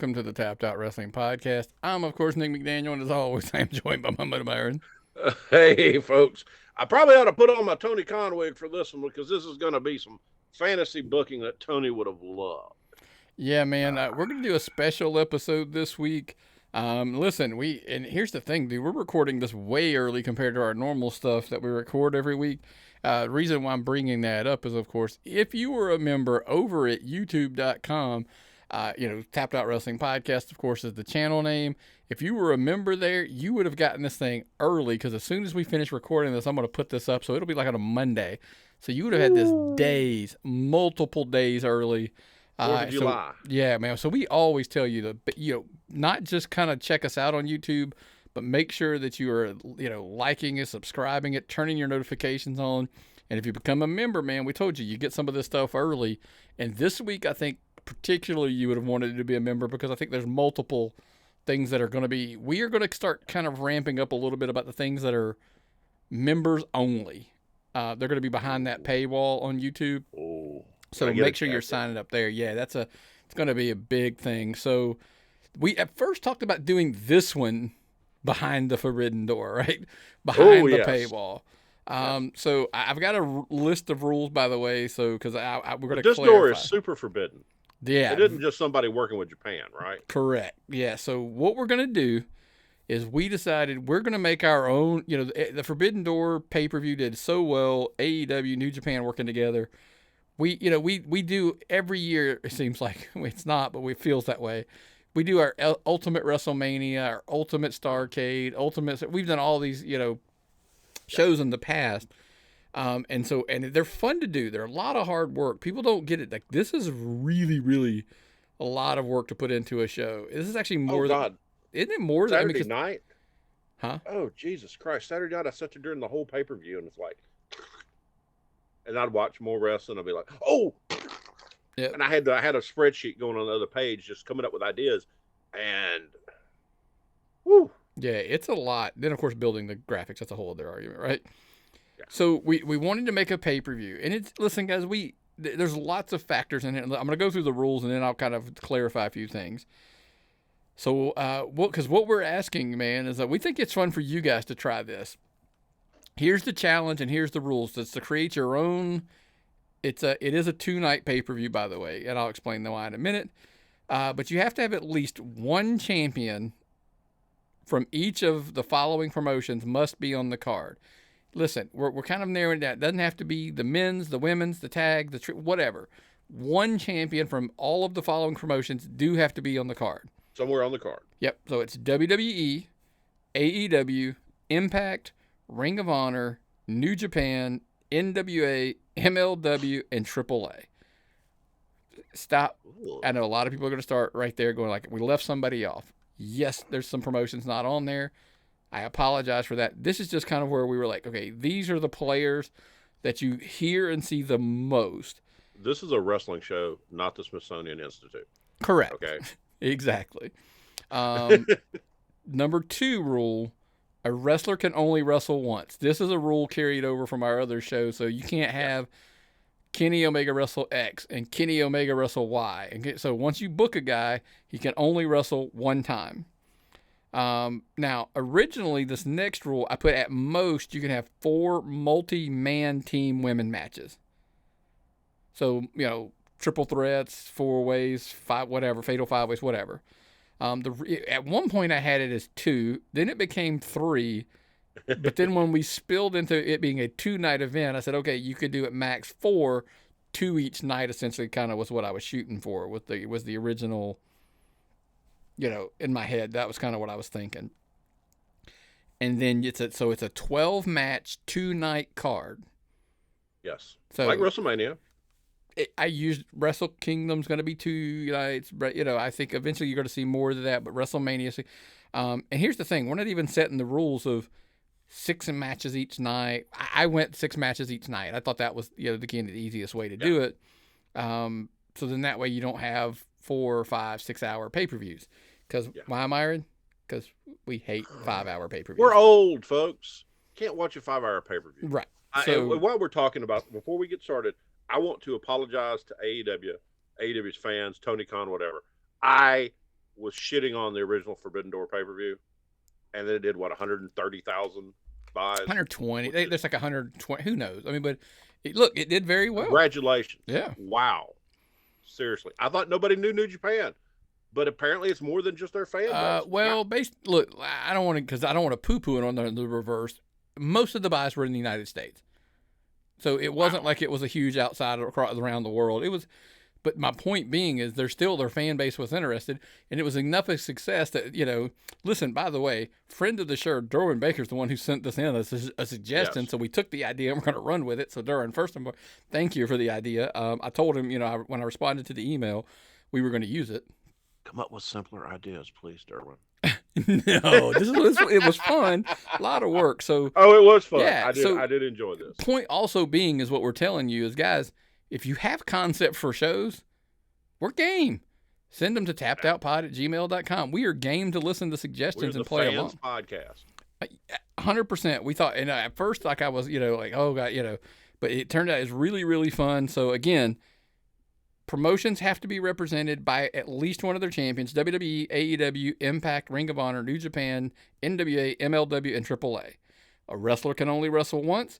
welcome to the Tapped Out Wrestling Podcast. I'm, of course, Nick McDaniel, and as always, I'm joined by my buddy Byron. Hey, folks. I probably ought to put on my Tony Khan wig for this one because this is going to be some fantasy booking that Tony would have loved. Yeah, man, we're going to do a special episode this week. Listen, and here's the thing, dude, we're recording this way early compared to our normal stuff that we record every week. The reason why I'm bringing that up is, of course, if you were a member over at youtube.com, Tapped Out Wrestling Podcast, of course, is the channel name. If you were a member there, you would have gotten this thing early because as soon as we finish recording this, I'm going to put this up. So it'll be like on a Monday. So you would have had this multiple days early. 4th of July. Yeah, man. So we always tell you to, not just kind of check us out on YouTube, but make sure that you are, liking it, subscribing it, turning your notifications on. And if you become a member, man, we told you get some of this stuff early. And this week, I think particularly you would have wanted to be a member because I think there's multiple things that are going to be, we are going to start kind of ramping up a little bit about the things that are members only. They're going to be behind that paywall on YouTube. Oh, so make sure you're signing up there. Yeah, it's going to be a big thing. So we at first talked about doing this one behind the forbidden door, right? Behind the paywall. So I've got a list of rules, by the way. So because we're going to this door is super forbidden. Yeah. It isn't just somebody working with Japan, right? Correct. Yeah. So what we're going to do is we decided we're going to make our own, the Forbidden Door pay-per-view did so well, AEW, New Japan working together. We do every year, it seems like. It's not, but it feels that way. We do our Ultimate WrestleMania, our Ultimate Starrcade, we've done all these, shows in the past. And they're fun to do. They're a lot of hard work. People don't get it. Like, this is really, really a lot of work to put into a show. This is actually more God. Isn't it more Saturday than night? Huh? Oh, Jesus Christ. Saturday night, I sat there during the whole pay-per-view, and it's like, and I'd watch more wrestling. I'd be like, oh, yep. And I had a spreadsheet going on the other page, just coming up with ideas, and whoo. Yeah, it's a lot. Then, of course, building the graphics, that's a whole other argument, right? Yeah. So we wanted to make a pay-per-view. And listen, guys, there's lots of factors in it. I'm going to go through the rules, and then I'll kind of clarify a few things. So, because what we're asking, man, is that we think it's fun for you guys to try this. Here's the challenge, and here's the rules. It's to create your own. It is a 2-night pay-per-view, by the way, and I'll explain why in a minute. But you have to have at least one champion from each of the following promotions must be on the card. Listen, we're kind of narrowing that. It doesn't have to be the men's, the women's, the tag, whatever. One champion from all of the following promotions do have to be on the card. Somewhere on the card. Yep. So it's WWE, AEW, Impact, Ring of Honor, New Japan, NWA, MLW, and AAA. Stop. Ooh. I know a lot of people are going to start right there going like, we left somebody off. Yes, there's some promotions not on there. I apologize for that. This is just kind of where we were like, okay, these are the players that you hear and see the most. This is a wrestling show, not the Smithsonian Institute. Correct. Okay. Exactly. Number 2 rule, a wrestler can only wrestle once. This is a rule carried over from our other shows, so you can't have Kenny Omega wrestle X and Kenny Omega wrestle Y. And so once you book a guy, he can only wrestle one time. Now, originally, this next rule, I put at most, you can have 4 multi-man team women matches. So, triple threats, 4 ways, 5, whatever, fatal 5 ways, whatever. At one point I had it as 2, then it became 3, but then when we spilled into it being a 2-night event, I said, okay, you could do it max 4, 2 each night. Essentially, kind of was what I was shooting for. Was the original, in my head, that was kind of what I was thinking. And then it's a 12-match 2-night card. Yes, so like WrestleMania. I used Wrestle Kingdom's going to be 2 nights. I think eventually you're going to see more of that, but WrestleMania. And here's the thing. We're not even setting the rules of 6 matches each night. I went 6 matches each night. I thought that was, the easiest way to do it. So then that way you don't have 4, 5, 6 hour pay-per-views. Because why am I? Because we hate 5-hour pay-per-views. We're old, folks. Can't watch a 5-hour pay-per-view. Right. So while we're talking about, before we get started, I want to apologize to AEW's fans, Tony Khan, whatever. I was shitting on the original Forbidden Door pay-per-view, and then it did, what, 130,000 buys? 120. There's like 120. Who knows? I mean, but it did very well. Congratulations. Yeah. Wow. Seriously. I thought nobody knew New Japan, but apparently it's more than just their fan base. Well, look, I don't want to poo-poo it on the reverse. Most of the buys were in the United States. So it wasn't like it was a huge outside around the world. It was, but my point being is their fan base was interested, and it was enough of success that, listen, by the way, friend of the show, Derwin Baker's the one who sent this in as a suggestion. Yes. So we took the idea and we're going to run with it. So Derwin, first of all, thank you for the idea. I told him, when I responded to the email, we were going to use it. Come up with simpler ideas, please, Derwin. No, it was fun. A lot of work. So it was fun. Yeah, I did enjoy this. Point also being is what we're telling you is, guys, if you have concept for shows, we're game. Send them to tappedoutpod@gmail.com. We are game to listen to suggestions and play along. Podcast. 100%. We thought, at first, like I was, like, oh God, but it turned out it's really, really fun. So again, promotions have to be represented by at least one of their champions: WWE, AEW, Impact, Ring of Honor, New Japan, NWA, MLW, and AAA. A wrestler can only wrestle once.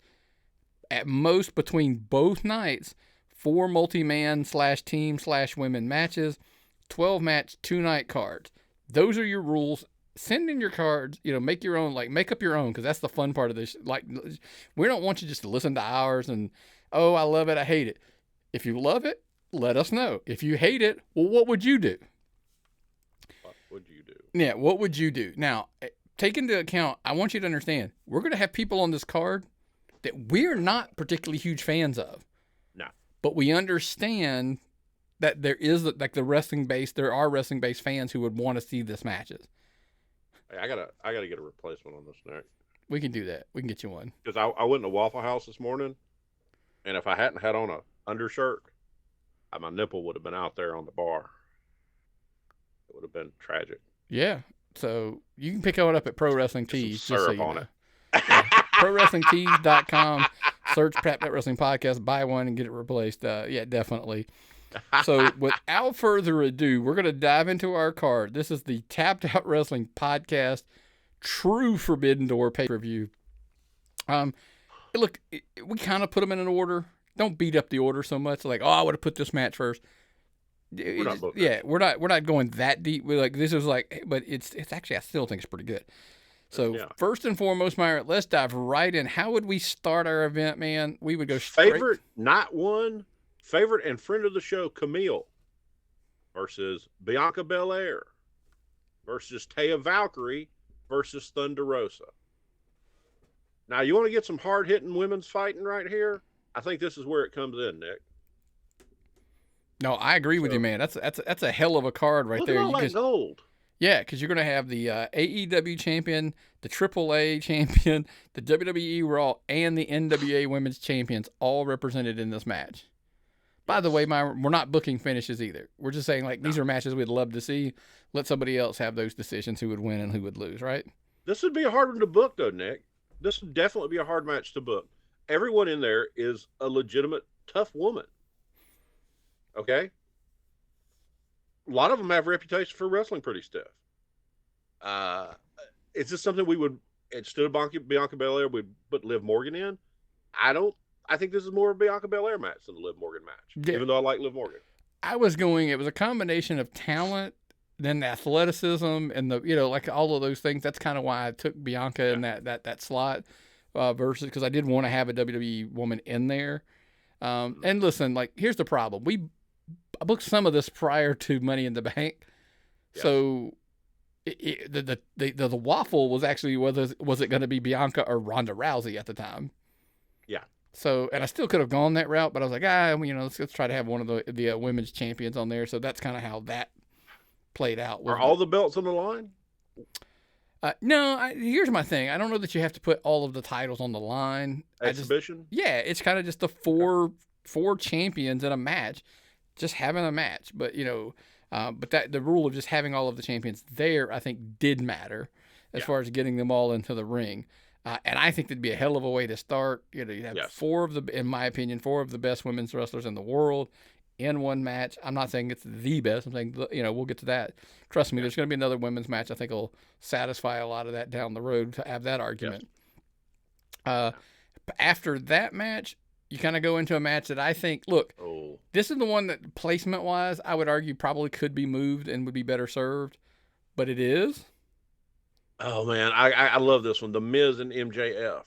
At most, between both nights, 4 multi-man /team/women matches, 12-match 2-night cards. Those are your rules. Send in your cards, make your own, make up your own, because that's the fun part of this. Like, we don't want you just to listen to ours and, oh, I love it, I hate it. If you love it, let us know. If you hate it, well, what would you do? What would you do? Yeah, what would you do? Now, take into account, I want you to understand, we're going to have people on this card that we're not particularly huge fans of. No. But we understand that there is, like, there are wrestling base fans who would want to see this matches. Hey, I gotta get a replacement on this neck. We can do that. We can get you one. Because I went to Waffle House this morning, and if I hadn't had on a undershirt, my nipple would have been out there on the bar. It would have been tragic. Yeah. So you can pick it up at Pro Wrestling Tees. Syrup just so on it. ProWrestlingTees.com. Search Prep Net Wrestling Podcast. Buy one and get it replaced. Yeah, definitely. So without further ado, we're going to dive into our card. This is the Tapped Out Wrestling Podcast True Forbidden Door pay-per-view. Look, we kind of put them in an order. Don't beat up the order so much. Like, I would have put this match first. We're not going that deep. We're like, this is like, but it's actually, I still think it's pretty good. So First and foremost, Myra, let's dive right in. How would we start our event, man? We would go straight. Favorite and friend of the show, Camille, versus Bianca Belair, versus Taya Valkyrie, versus Thunder Rosa. Now, you want to get some hard-hitting women's fighting right here? I think this is where it comes in, Nick. No, I agree with you, man. That's a hell of a card right there. Look at all that gold. Yeah, because you're going to have the AEW champion, the AAA champion, the WWE Raw, and the NWA Women's Champions all represented in this match. By the way, we're not booking finishes either. We're just saying, these are matches we'd love to see. Let somebody else have those decisions who would win and who would lose, right? This would be a hard one to book, though, Nick. This would definitely be a hard match to book. Everyone in there is a legitimate tough woman. Okay? A lot of them have reputation for wrestling pretty stiff. Is this something we would, instead of Bianca Belair, we'd put Liv Morgan in? I think this is more of a Bianca Belair match than the Liv Morgan match, even though I like Liv Morgan. It was a combination of talent, then the athleticism, and all of those things. That's kind of why I took Bianca in that slot versus, because I did want to have a WWE woman in there. And listen, here's the problem. I booked some of this prior to Money in the Bank. Yes. So the waffle was actually, was it going to be Bianca or Ronda Rousey at the time? Yeah. So, and I still could have gone that route, but I was like, let's try to have one of the women's champions on there. So that's kind of how that played out. Are all the belts on the line? No, here's my thing. I don't know that you have to put all of the titles on the line. Exhibition? It's kind of just the four champions in a match, just having a match. But, but the rule of just having all of the champions there, I think, did matter as far as getting them all into the ring. And I think that'd be a hell of a way to start. You have in my opinion, 4 of the best women's wrestlers in the world in one match. I'm not saying it's the best. I'm saying, we'll get to that. Trust me, there's going to be another women's match. I think will satisfy a lot of that down the road to have that argument. Yes. After that match, you kind of go into a match that I think, this is the one that placement-wise, I would argue probably could be moved and would be better served, but it is. Oh, man, I love this one. The Miz and MJF.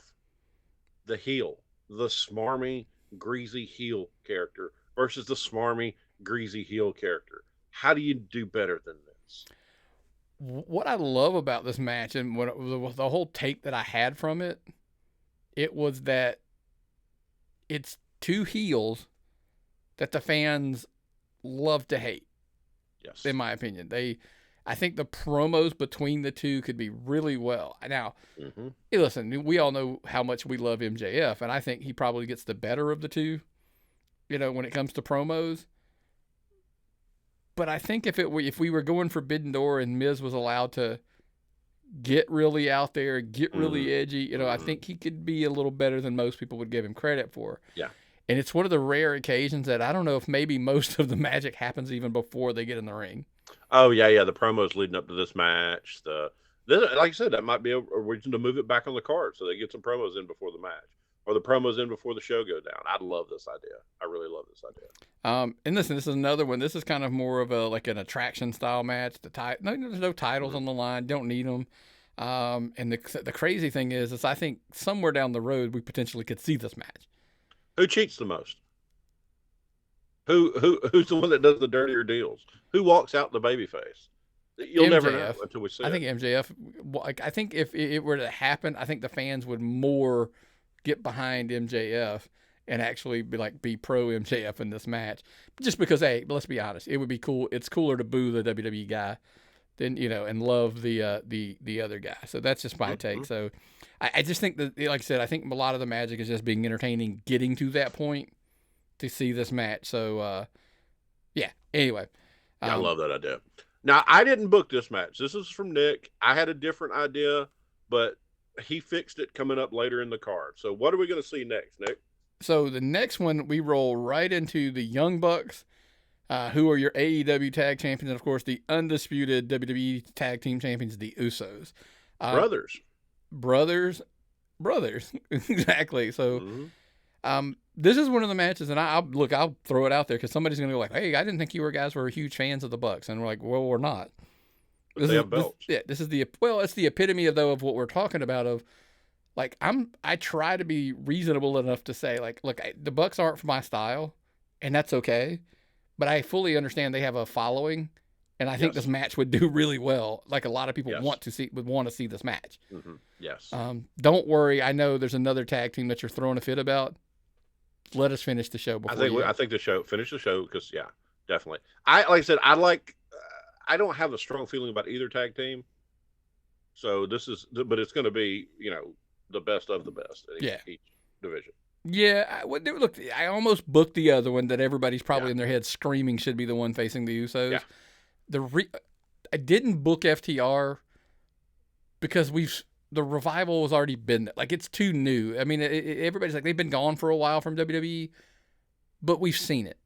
The heel. The smarmy, greasy heel character versus the smarmy, greasy heel character. How do you do better than this? What I love about this match and the whole take that I had from it, it was that it's two heels that the fans love to hate. Yes. In my opinion. I think the promos between the two could be really well. Now, hey, listen, we all know how much we love MJF, and I think he probably gets the better of the two, when it comes to promos. But I think if we were going Forbidden Door and Miz was allowed to get really out there, get really edgy, I think he could be a little better than most people would give him credit for. Yeah. And it's one of the rare occasions that I don't know if maybe most of the magic happens even before they get in the ring. Oh, yeah. The promos leading up to this match. Like I said, that might be a reason to move it back on the card so they get some promos in before the match. Or the promos in before the show go down. I love this idea. I really love this idea. And listen, this is another one. This is kind of more of an attraction style match. There's no titles on the line. Don't need them. And the crazy thing is I think somewhere down the road we potentially could see this match. Who cheats the most? Who's the one that does the dirtier deals? Who walks out the babyface? You'll never know until we see it. I think MJF. I think if it were to happen, I think the fans would more get behind MJF and actually be pro MJF in this match. Just because, hey, let's be honest, it would be cool. It's cooler to boo the WWE guy than and love the other guy. So that's just my take. So I just think that, like I said, I think a lot of the magic is just being entertaining, getting to that point to see this match. So yeah. Anyway, I love that idea. Now, I didn't book this match. This is from Nick. I had a different idea, but he fixed it coming up later in the card. So what are we going to see next, Nick? So the next one, we roll right into the Young Bucks, who are your AEW Tag Champions, and, of course, the undisputed WWE Tag Team Champions, the Usos. Brothers. Exactly. So this is one of the matches, and I'll throw it out there because somebody's going to go hey, I didn't think you guys were huge fans of the Bucks. And we're like, well, we're not. But they have belts. This is it's the epitome of what we're talking about I try to be reasonable enough to say, look, the Bucks aren't for my style, and that's okay. But I fully understand they have a following, and I think this match would do really well. A lot of people would want to see this match. Yes. Don't worry. I know there's another tag team that you're throwing a fit about. Let us finish the show before I think finish the show because definitely. Like I said, I don't have a strong feeling about either tag team. So but it's going to be, the best of the best in each division. Yeah. Look, I almost booked the other one that everybody's probably in their head screaming should be the one facing the Usos. Yeah. I didn't book FTR because the revival has already been there. It's too new. I mean, everybody's they've been gone for a while from WWE, but we've seen it.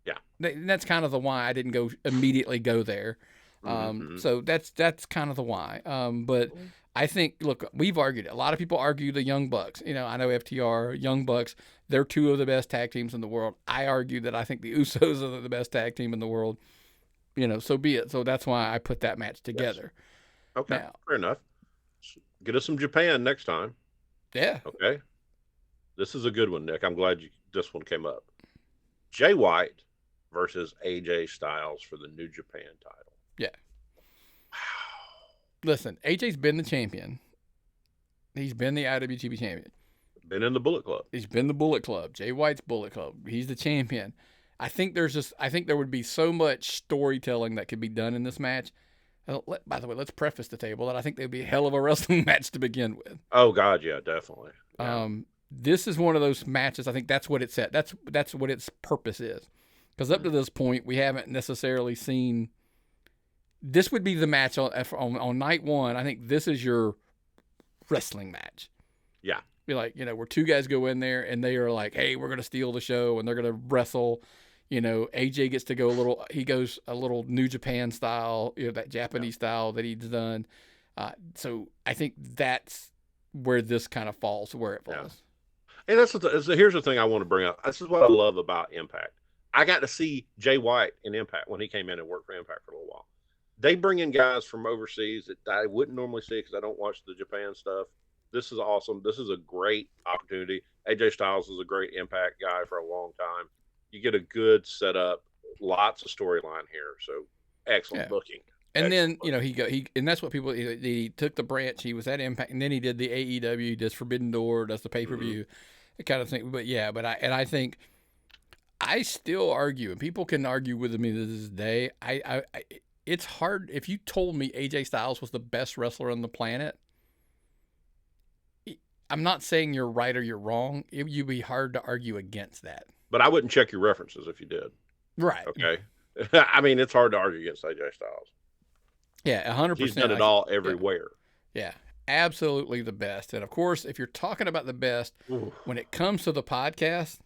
Yeah. And that's kind of the why I didn't immediately go there. So that's kind of the why. But I think, look, we've argued it. A lot of people argue the Young Bucks. I know FTR, Young Bucks, they're two of the best tag teams in the world. I argue that I think the Usos are the best tag team in the world. So be it. So that's why I put that match together. Yes. Okay, now, fair enough. Get us some Japan next time. Yeah. Okay. This is a good one, Nick. I'm glad this one came up. Jay White versus AJ Styles for the New Japan title. Yeah. Listen, AJ's been the champion. He's been the IWGP champion. Been in the Bullet Club. He's been the Bullet Club. Jay White's Bullet Club. He's the champion. I think there would be so much storytelling that could be done in this match. By the way, let's preface the table that I think they'd be a hell of a wrestling match to begin with. Oh God, yeah, definitely. Yeah. This is one of those matches. I think that's what it's set. That's what its purpose is. Because up to this point, we haven't necessarily seen. This would be the match on night one. I think this is your wrestling match. Yeah. Be where two guys go in there and they are hey, we're going to steal the show and they're going to wrestle, AJ gets to go he goes a little New Japan style, that Japanese style that he's done. So I think that's where this kind of falls, where it falls. And here's the thing I want to bring up. This is what I love about Impact. I got to see Jay White in Impact when he came in and worked for Impact for a little while. They bring in guys from overseas that I wouldn't normally see because I don't watch the Japan stuff. This is awesome. This is a great opportunity. AJ Styles is a great Impact guy for a long time. You get a good setup, lots of storyline here. So excellent booking. And then, he and that's what people, he took the branch, he was at Impact, and then he did the AEW, does Forbidden Door, does the pay-per-view, that kind of thing. But I think, I still argue, and people can argue with me to this day, it's hard, if you told me AJ Styles was the best wrestler on the planet, I'm not saying you're right or you're wrong, you'd be hard to argue against that. But I wouldn't check your references if you did. Right. Okay. I mean, it's hard to argue against AJ Styles. Yeah, 100%. He's done it all everywhere. Yeah, absolutely the best. And of course, if you're talking about the best, when it comes to the podcast,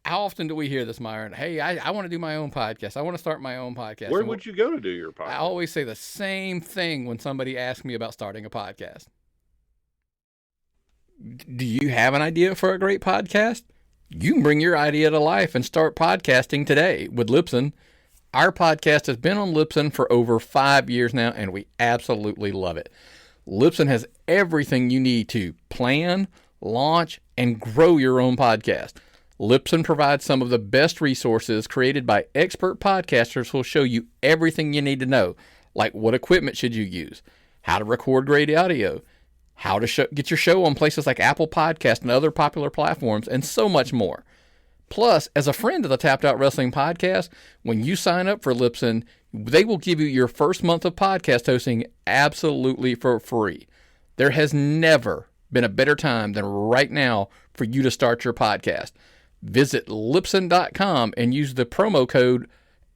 how often do we hear this, Myron? Hey, I want to do my own podcast. I want to start my own podcast. Where would you go to do your podcast? I always say the same thing when somebody asks me about starting a podcast. Do you have an idea for a great podcast? You can bring your idea to life and start podcasting today with Libsyn. Our podcast has been on Libsyn for over 5 years now, and we absolutely love it. Libsyn has everything you need to plan, launch, and grow your own podcast. Libsyn provides some of the best resources created by expert podcasters who will show you everything you need to know, like what equipment should you use, how to record great audio, how to get your show on places like Apple Podcasts and other popular platforms, and so much more. Plus, as a friend of the Tapped Out Wrestling Podcast, when you sign up for Libsyn, they will give you your first month of podcast hosting absolutely for free. There has never been a better time than right now for you to start your podcast. Visit Libsyn.com and use the promo code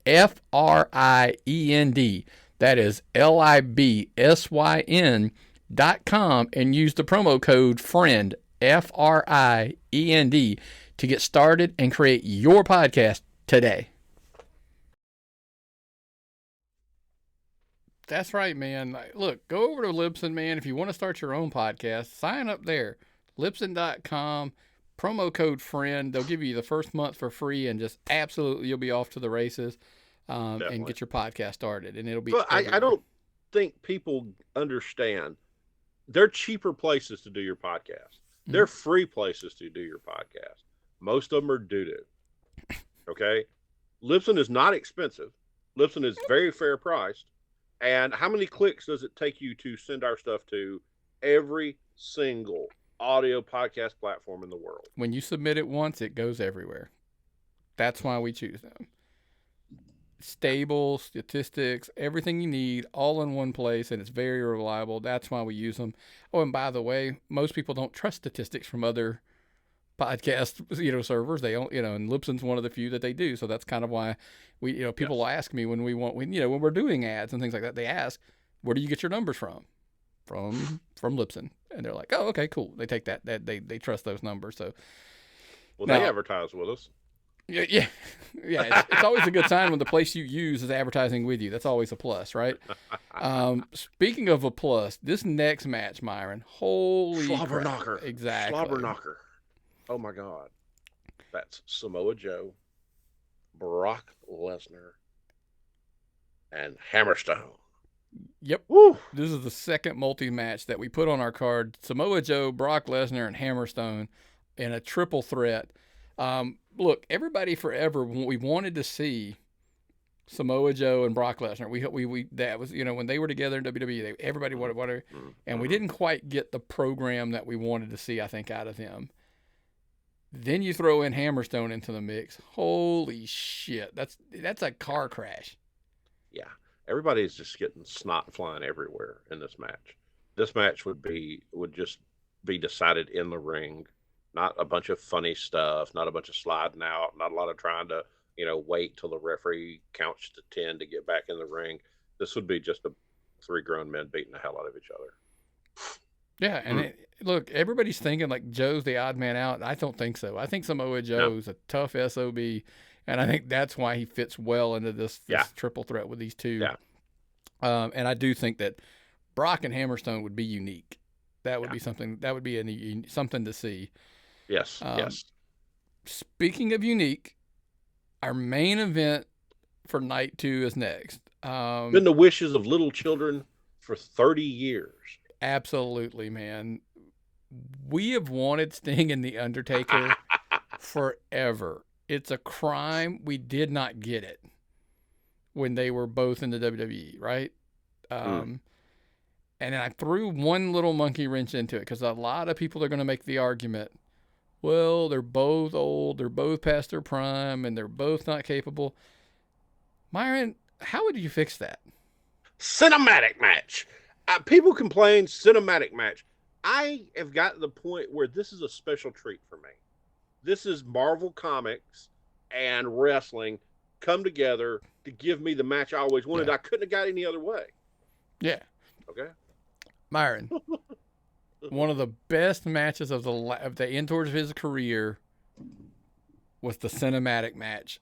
FRIEND. That is LIBSYN.com, and use the promo code FRIEND, FRIEND, to get started and create your podcast today. That's right, man. Look, go over to Libsyn, man. If you want to start your own podcast, sign up there. Libsyn.com, promo code FRIEND. They'll give you the first month for free, and just absolutely you'll be off to the races and get your podcast started. And it'll be. But I don't think people understand. They're cheaper places to do your podcast. They're free places to do your podcast. Most of them are doo-doo. Okay? Libsyn is not expensive. Libsyn is very fair priced. And how many clicks does it take you to send our stuff to every single audio podcast platform in the world? When you submit it once, it goes everywhere. That's why we choose them. Stable, statistics, everything you need, all in one place, and it's very reliable. That's why we use them. Oh, and by the way, most people don't trust statistics from other podcast, servers. They don't, and Libsyn's one of the few that they do. So that's kind of why we, people ask me when we're doing ads and things like that, they ask, where do you get your numbers from? From Libsyn. And they're like, oh, okay, cool. They take that they trust those numbers. So, they advertise with us. Yeah. It's always a good sign when the place you use is advertising with you. That's always a plus, right? Speaking of a plus, this next match, Myron, holy slobber knocker. Exactly. Slobber knocker. Oh my God. That's Samoa Joe, Brock Lesnar, and Hammerstone. Yep. Woo. This is the second multi-match that we put on our card. Samoa Joe, Brock Lesnar, and Hammerstone in a triple threat. Look, everybody forever, we wanted to see Samoa Joe and Brock Lesnar. We that was, when they were together in WWE, everybody wanted, and we didn't quite get the program that we wanted to see, I think, out of them. Then you throw in Hammerstone into the mix. Holy shit. That's a car crash. Yeah. Everybody's just getting snot flying everywhere in this match. This match would just be decided in the ring. Not a bunch of funny stuff, not a bunch of sliding out, not a lot of trying to, wait till the referee counts to 10 to get back in the ring. This would be just three grown men beating the hell out of each other. Yeah, and look, everybody's thinking like Joe's the odd man out. I don't think so. I think Samoa Joe's a tough SOB, and I think that's why he fits well into this triple threat with these two. Yeah. And I do think that Brock and Hammerstone would be unique. That would be something. That would be something to see. Yes. Yes. Speaking of unique, our main event for night 2 is next. Been the wishes of little children for 30 years. Absolutely, man. We have wanted Sting and The Undertaker forever. It's a crime we did not get it when they were both in the WWE, right? And then I threw one little monkey wrench into it because a lot of people are going to make the argument, well, they're both old, they're both past their prime, and they're both not capable. Myron, how would you fix that? Cinematic match. People complain, cinematic match. I have gotten to the point where this is a special treat for me. This is Marvel Comics and wrestling come together to give me the match I always wanted. I couldn't have got any other way. Yeah. Okay. Myron, one of the best matches of the end towards his career was the cinematic match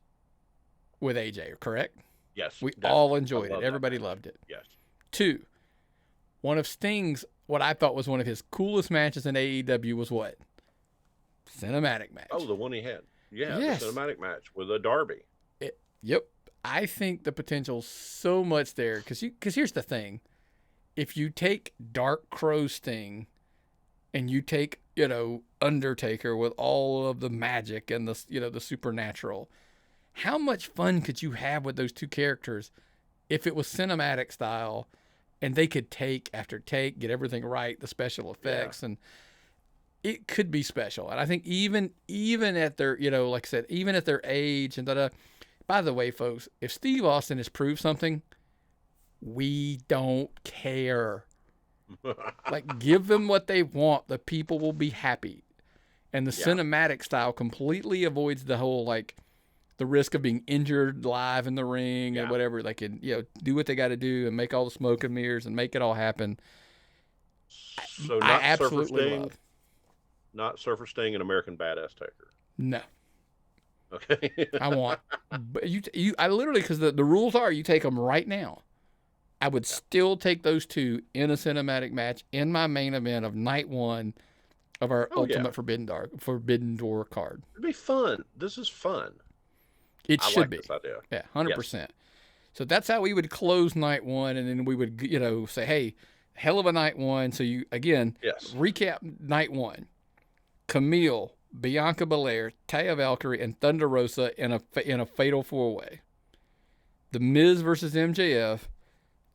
with AJ, correct? Yes. We all enjoyed it. Everybody loved it. Yes. 2, one of Sting's, what I thought was one of his coolest matches in AEW was what? Cinematic match. Oh, the one he had. Yeah, yes. The cinematic match with a Darby. Yep. I think the potential's so much there because here's the thing. If you take Dark Crow Sting and you take, Undertaker with all of the magic and the supernatural, how much fun could you have with those two characters if it was cinematic style and they could take after take, get everything right, the special effects, and it could be special. And I think even at their, like I said, even at their age and by the way, folks, if Steve Austin has proved something, we don't care. Like, give them what they want. The people will be happy. And the cinematic style completely avoids the whole, the risk of being injured live in the ring and whatever. They can, do what they got to do and make all the smoke and mirrors and make it all happen. So I absolutely love. Not Surfer Sting and American Badass Taker. No. Okay. I want. But I literally, because the rules are you take them right now. I would still take those two in a cinematic match in my main event of night 1 of our Ultimate Forbidden Door card. It'd be fun. This is fun. It should like be. This idea. Yeah, 100%. Yes. So that's how we would close night 1, and then we would, say, hey, hell of a night 1. So you, again, recap night 1. Camille, Bianca Belair, Taya Valkyrie, and Thunder Rosa in a fatal 4-way. The Miz versus MJF,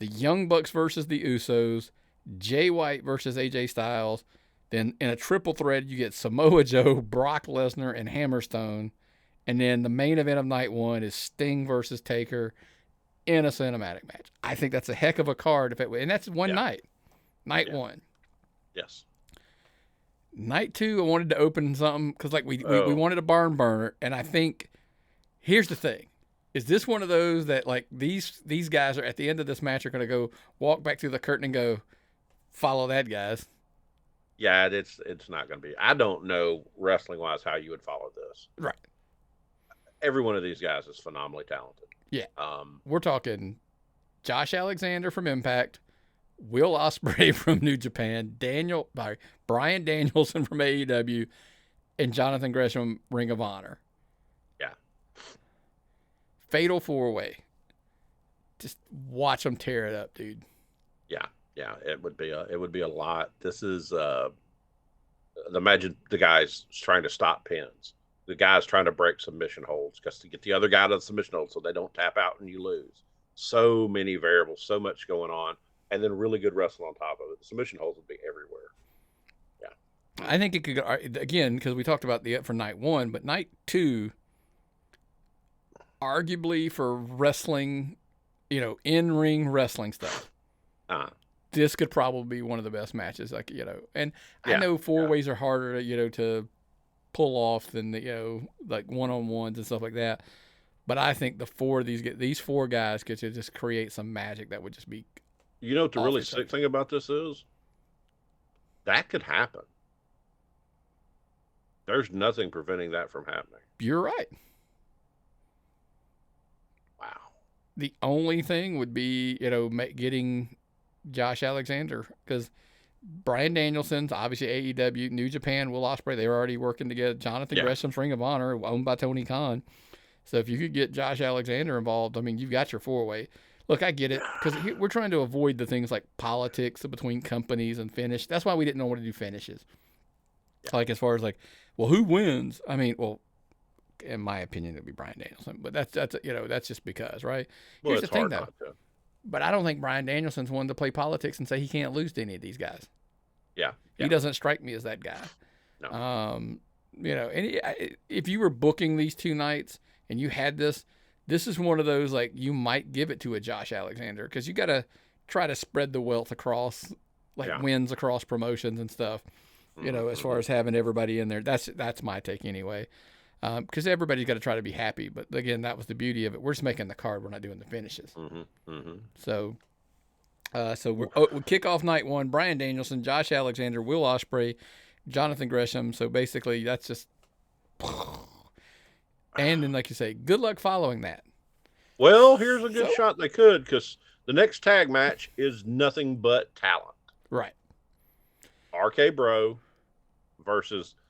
the Young Bucks versus the Usos, Jay White versus AJ Styles. Then in a triple threat, you get Samoa Joe, Brock Lesnar, and Hammerstone. And then the main event of night 1 is Sting versus Taker in a cinematic match. I think that's a heck of a card and that's one night. Night 1. Yes. Night 2, I wanted to open something because we wanted a barn burner, and I think here's the thing: is this one of those that these guys are at the end of this match are going to go walk back through the curtain and go, follow that, guys? Yeah, it's not going to be. I don't know wrestling wise how you would follow this. Right. Every one of these guys is phenomenally talented. Yeah. We're talking Josh Alexander from Impact, Will Ospreay from New Japan, Bryan Danielson from AEW, and Jonathan Gresham, Ring of Honor. Yeah. Fatal 4-way. Just watch them tear it up, dude. Yeah. It would be a lot. This is imagine the guys trying to stop pins. The guys trying to break submission holds just to get the other guy to the submission hold so they don't tap out and you lose. So many variables, so much going on. And then really good wrestling on top of it. The submission holds would be everywhere. Yeah. I think it could go, again, because we talked about for night 1, but night 2, arguably for wrestling, in-ring wrestling stuff, this could probably be one of the best matches. And I know 4-ways are harder, to pull off than one-on-ones and stuff like that. But I think these 4 guys could just create some magic that would just be. You know what the really sick thing about this is? That could happen. There's nothing preventing that from happening. You're right. Wow. The only thing would be, getting Josh Alexander, because Bryan Danielson's obviously AEW, New Japan, Will Ospreay, they're already working together. Jonathan Gresham's Ring of Honor, owned by Tony Khan. So if you could get Josh Alexander involved, I mean, you've got your four-way. Look, I get it, because we're trying to avoid the things like politics between companies and finish. That's why we didn't know what to do finishes. Yeah. Like, as far as like, well, who wins? I mean, well, in my opinion, it'd be Bryan Danielson, but that's just because, right? Well, here's the thing, though. But I don't think Bryan Danielson's one to play politics and say he can't lose to any of these guys. Yeah. He doesn't strike me as that guy. No. If you were booking these two nights and you had this is one of those, like, you might give it to a Josh Alexander, because you got to try to spread the wealth across, wins across promotions and stuff, as far as having everybody in there. That's my take anyway. Because everybody's got to try to be happy. But, again, that was the beauty of it. We're just making the card. We're not doing the finishes. So we kick off night one. Bryan Danielson, Josh Alexander, Will Ospreay, Jonathan Gresham. So, basically, that's just – and then, like you say, good luck following that. Well, here's a good shot they could, because the next tag match is nothing but talent. Right. RK Bro versus –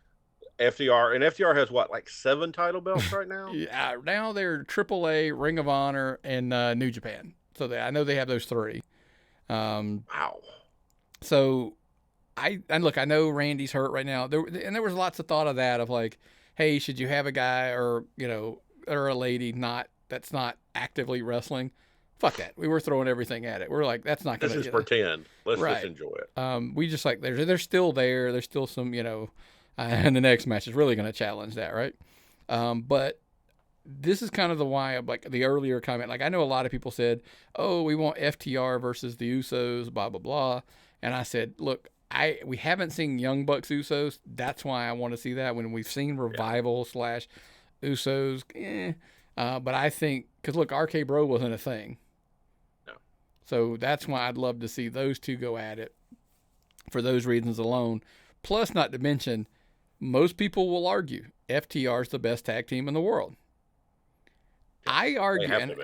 FTR, and FTR has what, like 7 title belts right now? Yeah, now they're AAA, Ring of Honor, and New Japan. So I know they have those 3. Wow. So I know Randy's hurt right now. There was lots of thought of that, of like, hey, should you have a guy or a lady that's not actively wrestling? Fuck that. We were throwing everything at it. We're like, that's not going to. This is pretend. Let's just enjoy it. We just like they're still there. There's still some and the next match is really going to challenge that, right? But this is kind of the why of, like, the earlier comment. Like, I know a lot of people said, oh, we want FTR versus the Usos, blah, blah, blah. And I said, look, we haven't seen Young Bucks Usos. That's why I want to see that. When we've seen Revival / Usos, but I think, because, look, RK Bro wasn't a thing. No. So that's why I'd love to see those two go at it for those reasons alone. Plus, not to mention, most people will argue FTR is the best tag team in the world. I argue, and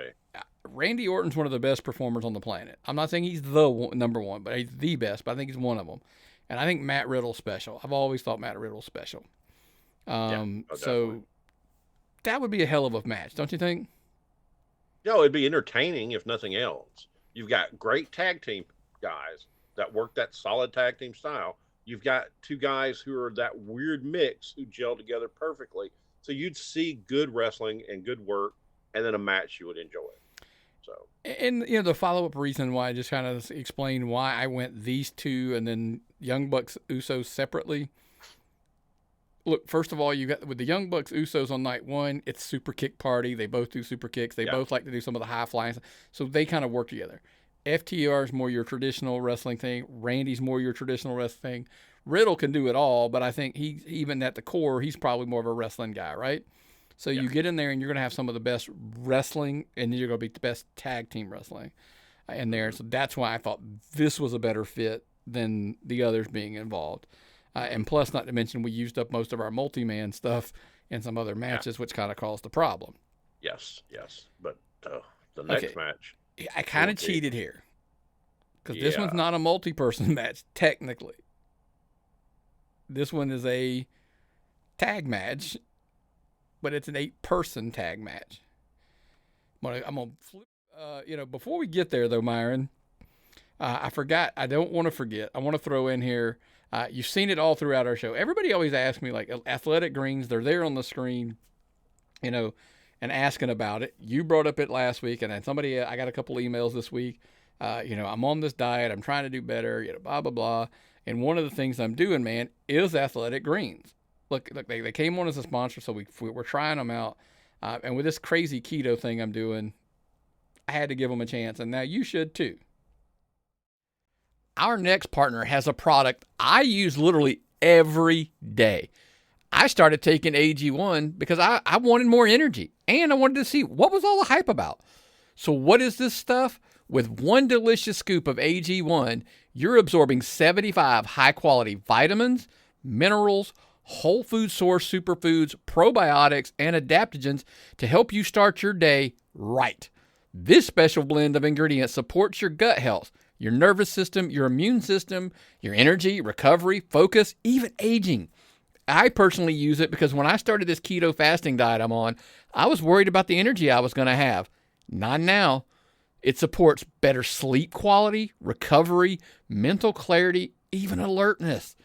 Randy Orton's one of the best performers on the planet. I'm not saying he's the number one, but he's the best. But I think he's one of them. And I think Matt Riddle's special. I've always thought Matt Riddle's special. So that would be a hell of a match, don't you think? No, it'd be entertaining if nothing else. You've got great tag team guys that work that solid tag team style. You've got 2 guys who are that weird mix who gel together perfectly. So you'd see good wrestling and good work, and then a match you would enjoy. So, and the follow-up reason why I just kind of explained why I went these 2 and then Young Bucks Usos separately. Look, first of all, you got with the Young Bucks Usos on night 1, it's super kick party. They both do super kicks. They both like to do some of the high flying. So they kind of work together. FTR is more your traditional wrestling thing. Randy's more your traditional wrestling thing. Riddle can do it all, but I think even at the core, he's probably more of a wrestling guy, right? So you get in there and you're going to have some of the best wrestling, and you're going to be the best tag team wrestling in there. So that's why I thought this was a better fit than the others being involved. And plus, not to mention, we used up most of our multi-man stuff in some other matches, which kind of caused the problem. Yes. But the next match. I kind of cheated here, because this one's not a multi-person match, technically. This one is a tag match, but it's an 8-person tag match. I'm going to flip, before we get there, though, Myron, I forgot. I don't want to forget. I want to throw in here, you've seen it all throughout our show. Everybody always asks me, like, athletic greens, they're there on the screen, and asking about it. You brought up it last week, and then I got a couple emails this week. I'm on this diet. I'm trying to do better, blah, blah, blah. And one of the things I'm doing, man, is athletic greens. Look, they came on as a sponsor, so we're trying them out. And with this crazy keto thing I'm doing, I had to give them a chance, and now you should too. Our next partner has a product I use literally every day. I started taking AG1 because I wanted more energy, and I wanted to see what was all the hype about. So what is this stuff? With one delicious scoop of AG1, you're absorbing 75 high-quality vitamins, minerals, whole food source superfoods, probiotics, and adaptogens to help you start your day right. This special blend of ingredients supports your gut health, your nervous system, your immune system, your energy, recovery, focus, even aging. I personally use it because when I started this keto fasting diet I'm on, I was worried about the energy I was going to have. Not now. It supports better sleep quality, recovery, mental clarity, even alertness.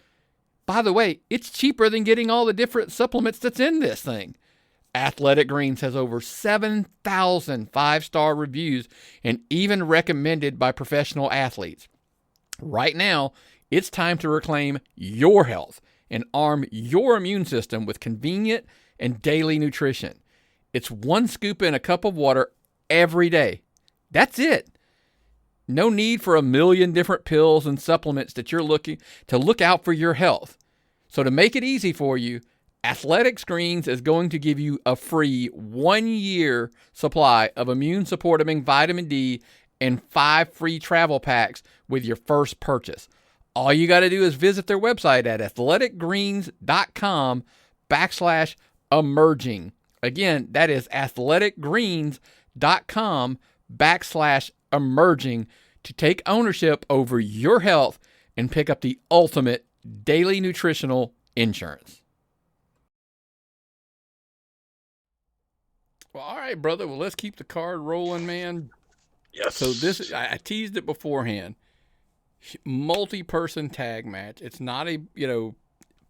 By the way, it's cheaper than getting all the different supplements that's in this thing. Athletic Greens has over 7,000 five-star reviews and even recommended by professional athletes. Right now, it's time to reclaim your health and arm your immune system with convenient and daily nutrition. It's one scoop in a cup of water every day. That's it. No need for a million different pills and supplements that you're looking to look out for your health. So to make it easy for you, Athletic Greens is going to give you a free 1-year supply of immune-supporting vitamin D and 5 free travel packs with your first purchase. All you got to do is visit their website at athleticgreens.com/emerging. Again, that is athleticgreens.com/emerging to take ownership over your health and pick up the ultimate daily nutritional insurance. Well, all right, brother. Well, let's keep the card rolling, man. Yes. So this, I teased it beforehand. Multi-person tag match. It's not a,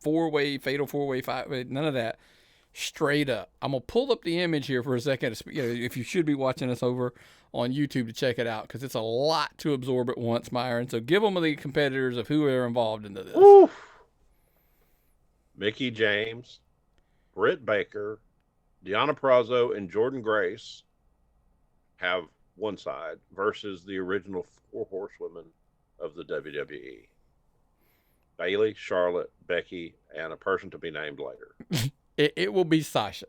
four-way, fatal four-way, five-way, none of that. Straight up. I'm going to pull up the image here for a second. If you should be watching us over on YouTube to check it out, because it's a lot to absorb at once, Myron. So give them the competitors of who are involved into this. Oof. Mickie James, Britt Baker, Deonna Purrazzo, and Jordynne Grace have one side versus the original 4 horsewomen of the WWE. Bayley, Charlotte, Becky, and a person to be named later. It will be Sasha.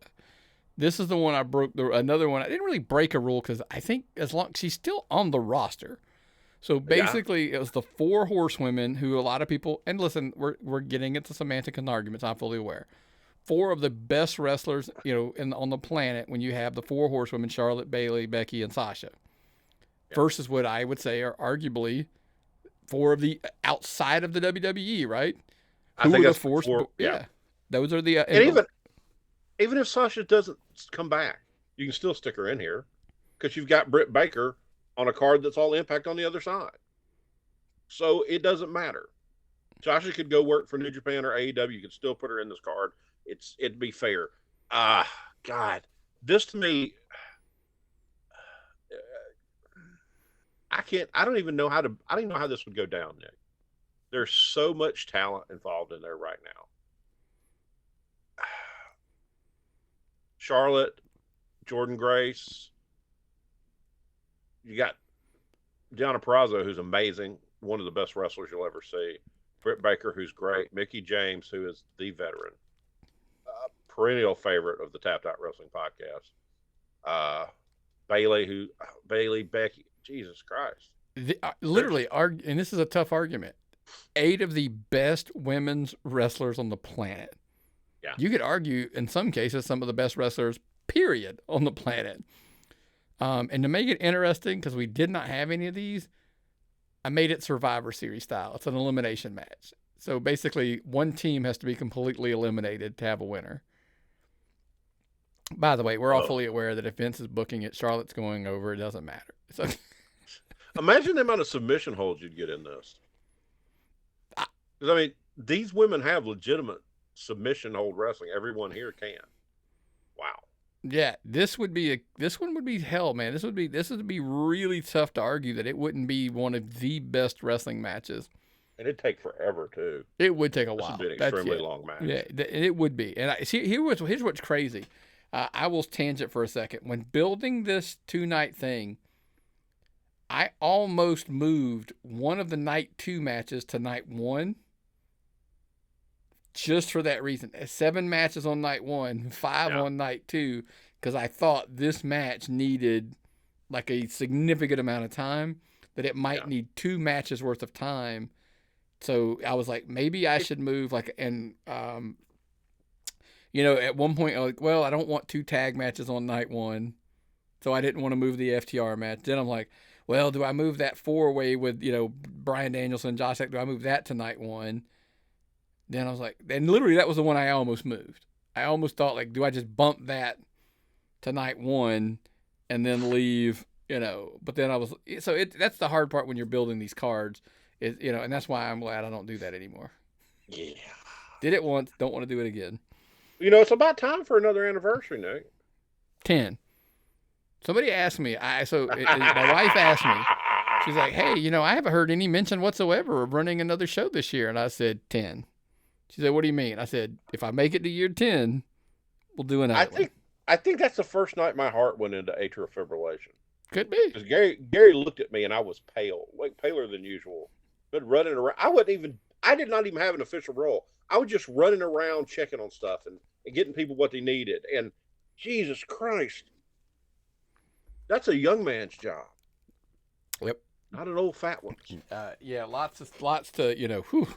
This is the one I broke. Another one I didn't really break a rule because I think as long she's still on the roster. So basically, It was the 4 horsewomen who a lot of people, and listen, we're getting into semantic and arguments. I'm fully aware. 4 of the best wrestlers, on the planet. When you have the 4 horsewomen: Charlotte, Bayley, Becky, and Sasha, versus what I would say are arguably 4 of the outside of the WWE, right? I think that's 4. Yeah, those are the. And even if Sasha doesn't come back, you can still stick her in here because you've got Britt Baker on a card that's all Impact on the other side. So it doesn't matter. Sasha could go work for New Japan or AEW. You could still put her in this card. It'd be fair. God, this to me, I don't even know how this would go down, Nick. There's so much talent involved in there right now. Charlotte, Jordynne Grace. You got Deonna Purrazzo, who's amazing, one of the best wrestlers you'll ever see. Britt Baker, who's great. Mickie James, who is the veteran. Perennial favorite of the Tapped Out Wrestling podcast. Bayley, Becky. Jesus Christ. Literally, and this is a tough argument. 8 of the best women's wrestlers on the planet. Yeah. You could argue, in some cases, some of the best wrestlers, period, on the planet. And to make it interesting, because we did not have any of these, I made it Survivor Series style. It's an elimination match. So basically, one team has to be completely eliminated to have a winner. By the way, we're all fully aware that if Vince is booking it, Charlotte's going over, it doesn't matter. So imagine the amount of submission holds you'd get in this. Because, these women have legitimate submission hold wrestling. Everyone here can. Wow. Yeah, this one would be hell, man. This would be really tough to argue that it wouldn't be one of the best wrestling matches. And it'd take forever too. It would take a while. This would be an extremely long match. Yeah, it would be. And here's what's crazy. I will tangent for a second. When building this 2-night thing, I almost moved one of the night 2 matches to night 1. Just for that reason. 7 matches on night 1, 5 on night 2, because I thought this match needed like a significant amount of time, that it might need 2 matches worth of time. So I was like, maybe I should move like, and at one point I was like, well, I don't want 2 tag matches on night 1, so I didn't want to move the FTR match. Then I'm like, well, do I move that 4-way with Bryan Danielson, Josh? Do I move that to night 1? Then I was like, and literally that was the one I almost moved. I almost thought, like, do I just bump that to night 1 and then leave? But then I was that's the hard part when you're building these cards, is and that's why I'm glad I don't do that anymore. Yeah, did it once, don't want to do it again. It's about time for another anniversary, Nick. 10. Somebody asked me. My wife asked me. She's like, "Hey, I haven't heard any mention whatsoever of running another show this year." And I said 10. She said, "What do you mean?" I said, "If I make it to year 10, we'll do another one." I think that's the first night my heart went into atrial fibrillation. Could be. Because Gary looked at me and I was pale, like paler than usual. But running around, I did not even have an official role. I was just running around checking on stuff and getting people what they needed. And Jesus Christ, that's a young man's job. Yep. Not an old fat one. Yeah, lots to, whew.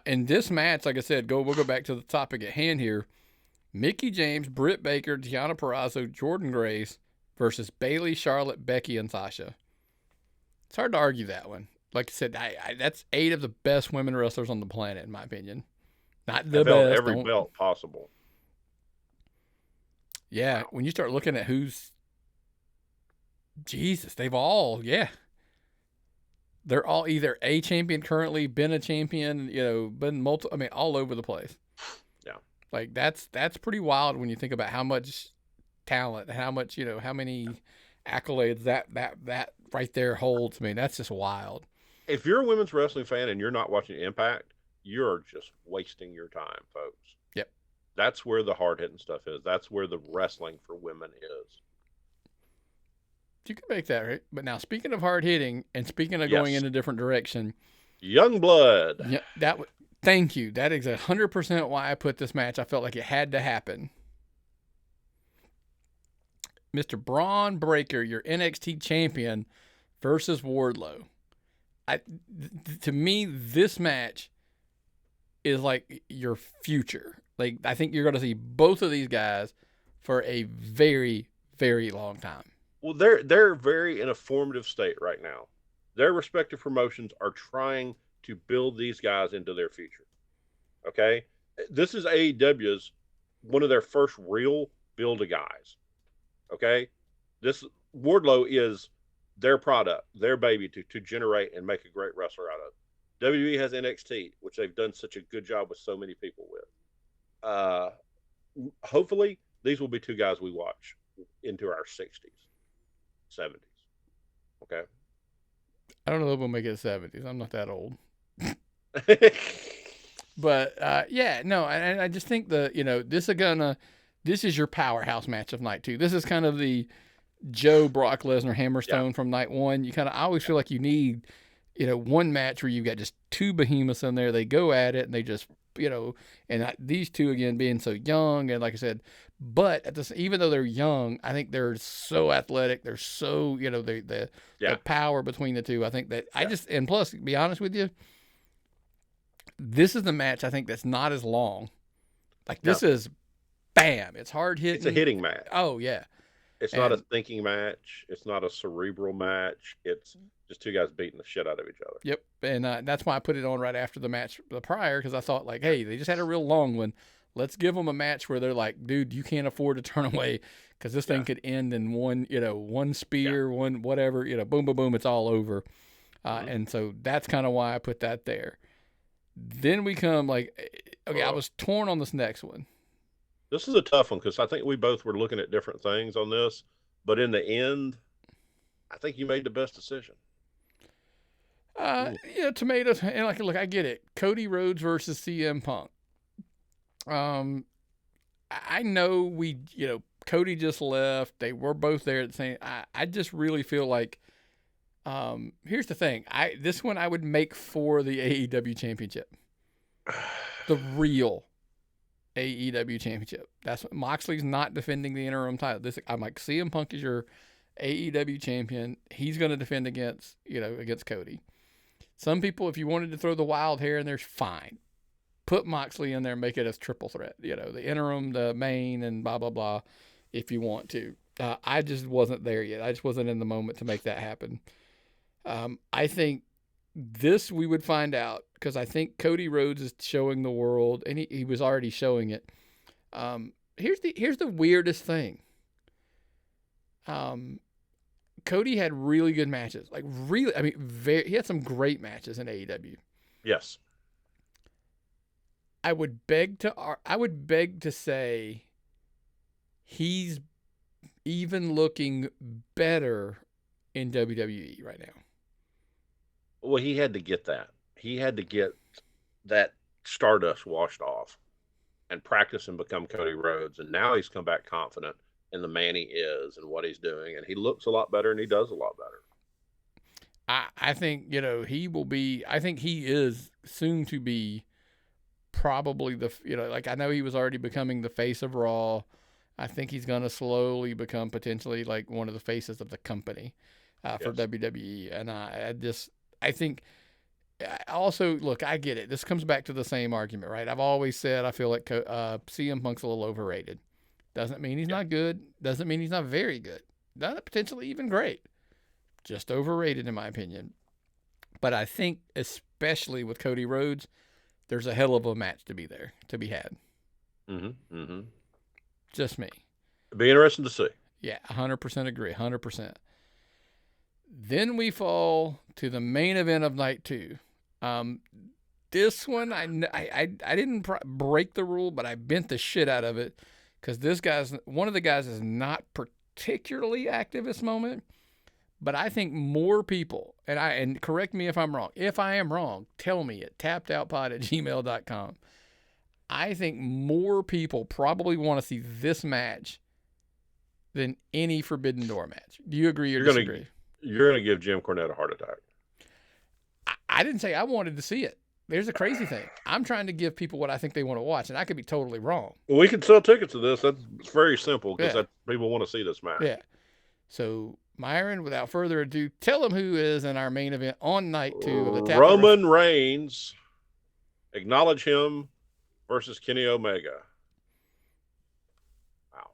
In this match, like I said, we'll go back to the topic at hand here. Mickie James, Britt Baker, Deonna Purrazzo, Jordynne Grace versus Bayley, Charlotte, Becky, and Sasha. It's hard to argue that one. Like I said, that's 8 of the best women wrestlers on the planet, in my opinion. Not the best. Every belt possible. Yeah, when you start looking at who's... Jesus, they've all, they're all either a champion currently, been a champion, been multiple, all over the place. Yeah. Like, that's pretty wild when you think about how much talent, how much, how many accolades that right there holds. That's just wild. If you're a women's wrestling fan and you're not watching Impact, you're just wasting your time, folks. Yep. That's where the hard-hitting stuff is. That's where the wrestling for women is. You can make that, right? But now, speaking of hard-hitting and speaking of going in a different direction. Young blood. Yeah, thank you. That is 100% why I put this match. I felt like it had to happen. Mr. Braun Breaker, your NXT champion, versus Wardlow. To me, this match is like your future. Like, I think you're going to see both of these guys for a very, very long time. Well, they're very in a formative state right now. Their respective promotions are trying to build these guys into their future. Okay? This is AEW's one of their first real build-a-guys. Okay? This Wardlow is their product, their baby to generate and make a great wrestler out of. WWE has NXT, which they've done such a good job with so many people with. Hopefully, these will be 2 guys we watch into our 60s, 70s. Okay? I don't know if we'll make it 70s. I'm not that old. But, and I just think this is your powerhouse match of night 2. This is kind of the Joe Brock Lesnar Hammerstone from night 1. I always feel like you need, one match where you've got just 2 behemoths in there. They go at it and they just, these 2 again being so young. And like I said, but even though they're young, I think they're so athletic. They're so, the power between the 2. I think that and plus, to be honest with you, this is the match I think that's not as long. Like, this is bam. It's hard hitting. It's a hitting match. Oh, yeah. It's not a thinking match. It's not a cerebral match. It's just 2 guys beating the shit out of each other. Yep. And that's why I put it on right after the match, the prior, because I thought, like, hey, they just had a real long one. Let's give them a match where they're like, dude, you can't afford to turn away because this thing could end in one spear, one whatever, boom, boom, boom, it's all over. And so that's kind of why I put that there. Then we come I was torn on this next one. This is a tough one because I think we both were looking at different things on this. But in the end, I think you made the best decision. Tomatoes. And look, I get it. Cody Rhodes versus CM Punk. I know Cody just left. They were both there at the same. I just really feel like, here's the thing. This one I would make for the AEW championship. The real AEW championship. That's what Moxley's not defending the interim title. I'm like, CM Punk is your AEW champion. He's going to defend against Cody. Some people, if you wanted to throw the wild hair in there, fine. Put Moxley in there and make it a triple threat. The interim, the main, and blah, blah, blah, if you want to. I just wasn't there yet. I just wasn't in the moment to make that happen. I think this we would find out, because I think Cody Rhodes is showing the world, and he was already showing it. Here's the weirdest thing. Cody had really good matches. Like, really, I mean, he had some great matches in AEW. Yes. I would beg to say he's even looking better in WWE right now. Well, he had to get that. He had to get that stardust washed off and practice and become Cody Rhodes. And now he's come back confident in the man he is and what he's doing. And he looks a lot better and he does a lot better. I think, he will be, I think he is soon to be probably I know he was already becoming the face of Raw. I think he's going to slowly become potentially like one of the faces of the company for WWE. And I think also, look, I get it. This comes back to the same argument, right? I've always said I feel like CM Punk's a little overrated. Doesn't mean he's not good. Doesn't mean he's not very good. Not potentially even great. Just overrated in my opinion. But I think especially with Cody Rhodes, there's a hell of a match to be had. Mm-hmm. Mm-hmm. Just me. It'd be interesting to see. Yeah, 100% agree. 100%. Then we fall to the main event of night 2. This one, I didn't break the rule, but I bent the shit out of it because one of the guys is not particularly active this moment, but I think more people, and correct me if I'm wrong. If I am wrong, tell me at tappedoutpod@gmail.com. I think more people probably want to see this match than any Forbidden Door match. Do you agree or disagree? You're going to give Jim Cornette a heart attack. I didn't say I wanted to see it. There's a crazy thing. I'm trying to give people what I think they want to watch, and I could be totally wrong. Well, we can sell tickets to this. That's very simple because people want to see this match. Yeah. So, Myron, without further ado, tell them who is in our main event on night 2 of the Tap. Roman Reigns. Acknowledge him versus Kenny Omega. Wow.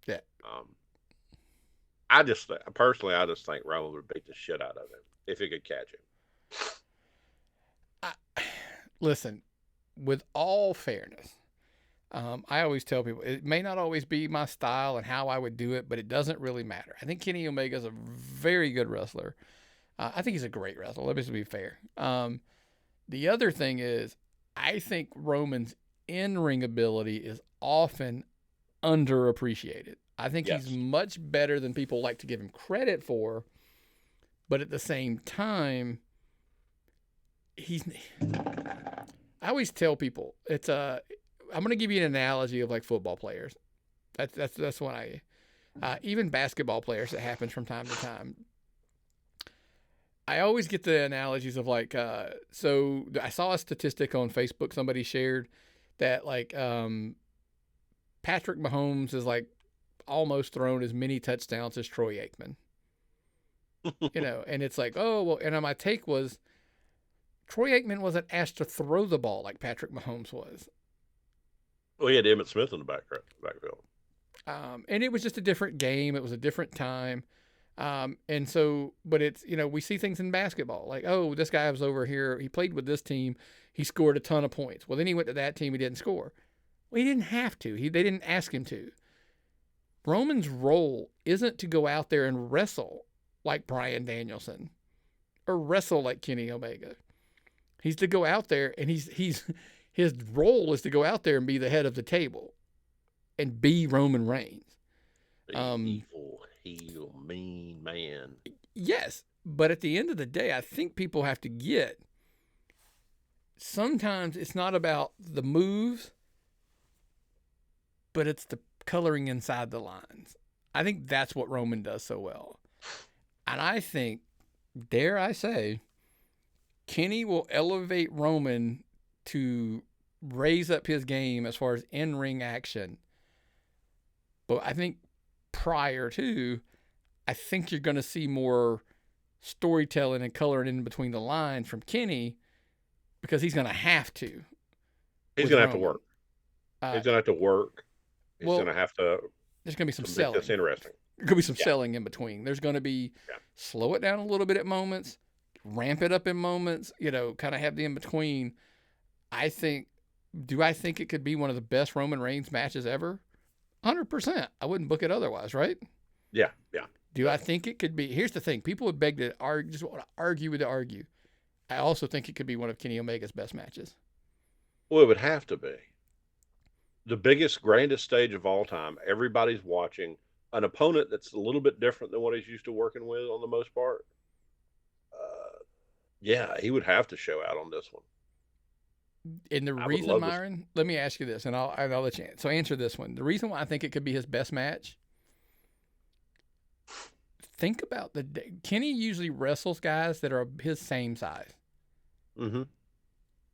Yeah. I just think Roman would beat the shit out of him if he could catch him. Listen, with all fairness, I always tell people it may not always be my style and how I would do it, but it doesn't really matter. I think Kenny Omega is a very good wrestler. I think he's a great wrestler. Let me just be fair. The other thing is, I think Roman's in-ring ability is often underappreciated. I think he's much better than people like to give him credit for, but at the same time, I always tell people I'm going to give you an analogy of like football players. That's what even basketball players, it happens from time to time. I always get the analogies of like, so I saw a statistic on Facebook somebody shared that like Patrick Mahomes is like almost thrown as many touchdowns as Troy Aikman. And it's like, oh, well, and my take was Troy Aikman wasn't asked to throw the ball like Patrick Mahomes was. Well, he had Emmitt Smith in the backfield. And it was just a different game. It was a different time. And so, but it's, we see things in basketball like, oh, this guy was over here. He played with this team. He scored a ton of points. Well, then he went to that team. He didn't score. Well, he didn't have to. They didn't ask him to. Roman's role isn't to go out there and wrestle like Bryan Danielson or wrestle like Kenny Omega. He's to go out there and his role is to go out there and be the head of the table and be Roman Reigns. Evil, heel, mean man. Yes, but at the end of the day, I think people have to get sometimes it's not about the moves, but it's the coloring inside the lines. I think that's what Roman does so well. And I think, dare I say, Kenny will elevate Roman to raise up his game as far as in-ring action. But I think prior to, I think you're going to see more storytelling and coloring in between the lines from Kenny because he's going to have to. He's going to have to work. He's going to have to work. He's going to have to. There's going to be some selling. That's interesting. There's going to be some selling in between. There's going to be slow it down a little bit at moments, ramp it up in moments, kind of have the in between. Do I think it could be one of the best Roman Reigns matches ever? 100%. I wouldn't book it otherwise, right? Yeah. Do I think it could be? Here's the thing. People would beg to argue, just want to argue with the argue. I also think it could be one of Kenny Omega's best matches. Well, it would have to be. The biggest, grandest stage of all time. Everybody's watching. An opponent that's a little bit different than what he's used to working with on the most part. He would have to show out on this one. And the reason, Myron, let me ask you this, and I'll let you answer. So answer this one. The reason why I think it could be his best match, think about Kenny usually wrestles guys that are his same size. Mm-hmm.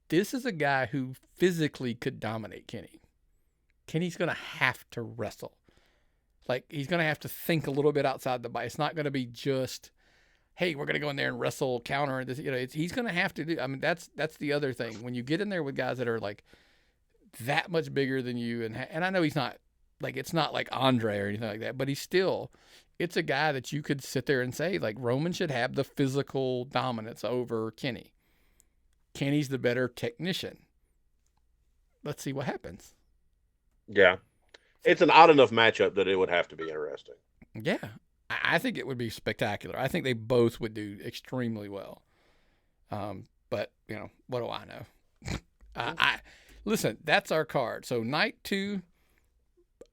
This is a guy who physically could dominate Kenny. Kenny's going to have to wrestle. Like, he's going to have to think a little bit outside the box. It's not going to be just, hey, we're going to go in there and wrestle, counter. He's going to have to do. I mean, that's the other thing. When you get in there with guys that are like that much bigger than you, and I know he's not like, it's not like Andre or anything like that, but it's a guy that you could sit there and say, like, Roman should have the physical dominance over Kenny. Kenny's the better technician. Let's see what happens. Yeah. It's an odd enough matchup that it would have to be interesting. Yeah. I think it would be spectacular. I think they both would do extremely well. But, what do I know? Listen, that's our card. So night 2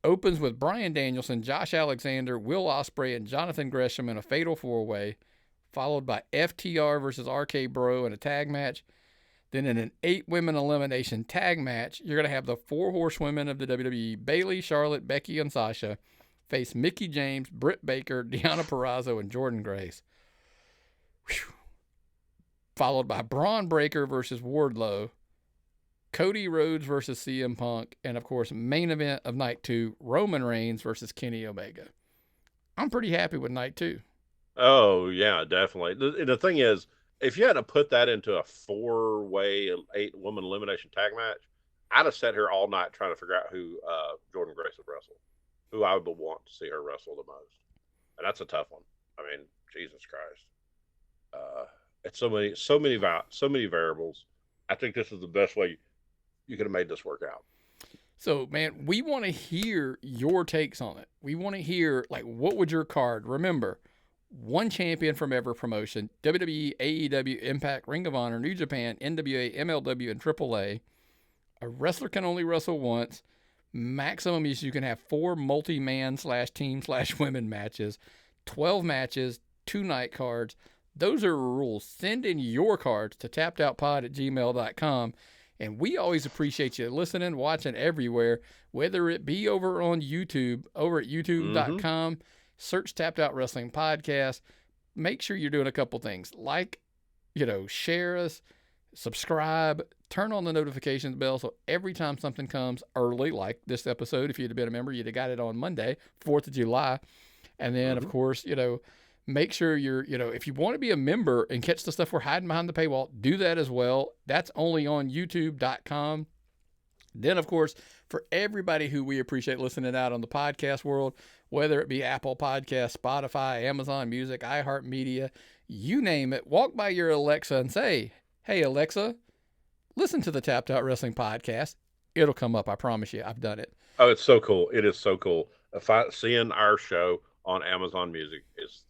opens with Bryan Danielson, Josh Alexander, Will Ospreay, and Jonathan Gresham in a fatal 4-way, followed by FTR versus RK Bro in a tag match. Then in an 8-women elimination tag match, you're going to have the 4 horsewomen of the WWE, Bayley, Charlotte, Becky, and Sasha, face Mickie James, Britt Baker, Deonna Purrazzo, and Jordynne Grace. Whew. Followed by Braun Breaker versus Wardlow, Cody Rhodes versus CM Punk, and of course, main event of night 2, Roman Reigns versus Kenny Omega. I'm pretty happy with night 2. Oh, yeah, definitely. The thing is, if you had to put that into a 4-way, 8-woman elimination tag match, I'd have sat here all night trying to figure out who Jordynne Grace would wrestle, who I would want to see her wrestle the most. And that's a tough one. I mean, Jesus Christ. It's so many variables. I think this is the best way you could have made this work out. So, man, we want to hear your takes on it. We want to hear, like, what would your card? Remember, one champion from every promotion: WWE, AEW, Impact, Ring of Honor, New Japan, NWA, MLW, and AAA. A wrestler can only wrestle once. Maximum is you can have 4 multi-man /team/women matches, 12 matches, 2 night cards. Those are rules. Send in your cards to tappedoutpod@gmail.com. And we always appreciate you listening, watching everywhere, whether it be over on YouTube, over at youtube.com. Search Tapped Out Wrestling Podcast. Make sure you're doing a couple things. Like, share us, subscribe, turn on the notifications bell so every time something comes early, like this episode, if you'd have been a member, you'd have got it on Monday, 4th of July. And then, of course, make sure you're, if you want to be a member and catch the stuff we're hiding behind the paywall, do that as well. That's only on youtube.com. Then, of course, for everybody who we appreciate listening out on the podcast world, whether it be Apple Podcasts, Spotify, Amazon Music, iHeartMedia, you name it, walk by your Alexa and say, hey, Alexa, listen to the Tapped Out Wrestling Podcast. It'll come up. I promise you. I've done it. Oh, it's so cool. It is so cool. Seeing our show on Amazon Music is...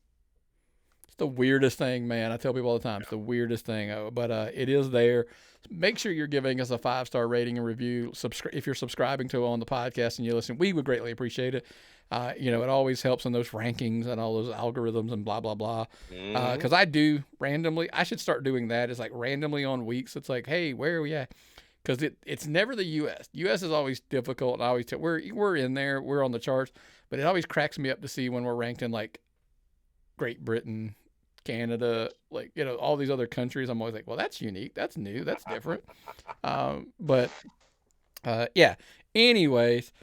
It's the weirdest thing, man. I tell people all the time, it's the weirdest thing, but it is there. Make sure you're giving us a 5-star rating and review. If you're subscribing to it on the podcast and you listen, we would greatly appreciate it. It always helps in those rankings and all those algorithms and blah, blah, blah. Because I do randomly, I should start doing that. It's like randomly on weeks. It's like, hey, where are we at? Because it's never the U.S. U.S. is always difficult. And I always tell, we're in there. We're on the charts. But it always cracks me up to see when we're ranked in like Great Britain, Canada, like, all these other countries. I'm always like, well, that's unique. That's new. That's different. Yeah. Anyways,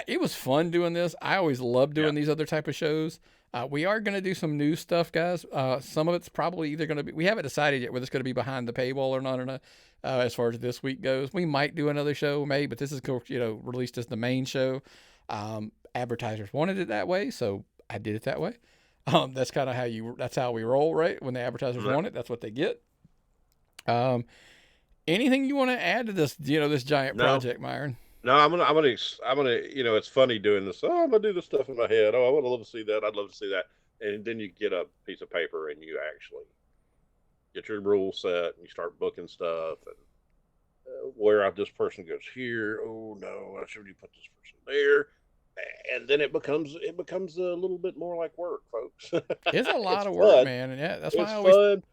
it was fun doing this. I always love doing these other type of shows. We are going to do some new stuff, guys. Some of it's probably either going to be, we haven't decided yet whether it's going to be behind the paywall or not, as far as this week goes. We might do another show, maybe, but this is, released as the main show. Advertisers wanted it that way, so I did it that way. That's kind of that's how we roll, right? When the advertisers want it, that's what they get. Anything you want to add to this, this giant project, Myron? No, I'm gonna, it's funny doing this. Oh, I'm gonna do this stuff in my head. Oh, I would love to see that. I'd love to see that. And then you get a piece of paper and you actually get your rule set and you start booking stuff and where this person goes here. Oh no, I should put this person there. And then it becomes a little bit more like work, folks. It's a lot of work, man. And yeah, that's why I always. Fun.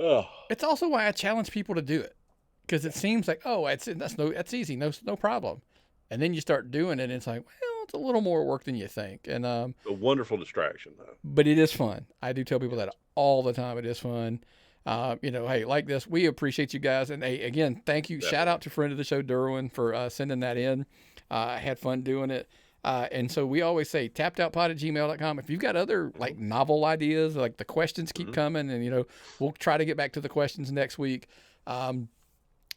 Oh. It's also why I challenge people to do it. Because it seems like, that's easy, no problem, and then you start doing it, and it's like, well, it's a little more work than you think, and a wonderful distraction though. But it is fun. I do tell people that all the time. It is fun. Hey, like this, we appreciate you guys, and hey, again, thank you. Definitely. Shout out to friend of the show, Derwin, for sending that in. I had fun doing it, and so we always say tappedoutpod@gmail.com. If you've got other like novel ideas, like the questions keep coming, and we'll try to get back to the questions next week.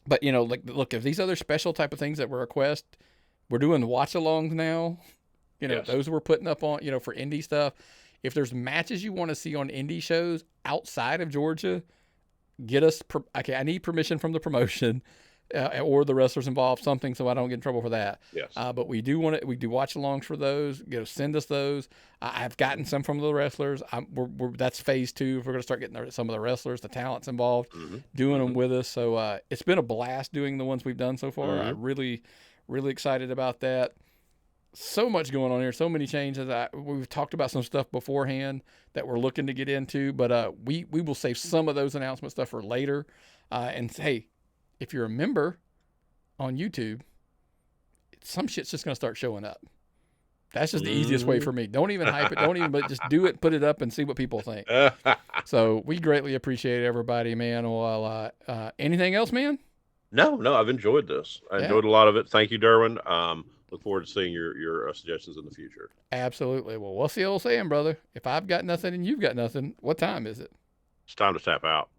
But, look, if these other special type of things that were request, we're doing watch-alongs now. Yes. Those we're putting up on, for indie stuff. If there's matches you want to see on indie shows outside of Georgia, get us. I need permission from the promotion or the wrestlers involved, something, so I don't get in trouble for that. Yes. But we do watch-alongs for those. Send us those. I've gotten some from the wrestlers. That's phase 2. If we're going to start getting some of the wrestlers, the talents involved, doing them with us. So it's been a blast doing the ones we've done so far. I'm really, really excited about that. So much going on here. So many changes. We've talked about some stuff beforehand that we're looking to get into, but we will save some of those announcement stuff for later. And hey, if you're a member on YouTube, some shit's just going to start showing up. That's just the easiest way for me. Don't even hype it. But just do it, put it up, and see what people think. So we greatly appreciate everybody, man. Well, anything else, man? No, I've enjoyed this. I enjoyed a lot of it. Thank you, Derwin. Look forward to seeing your suggestions in the future. Absolutely. Well, what's the old saying, brother? If I've got nothing and you've got nothing, what time is it? It's time to tap out.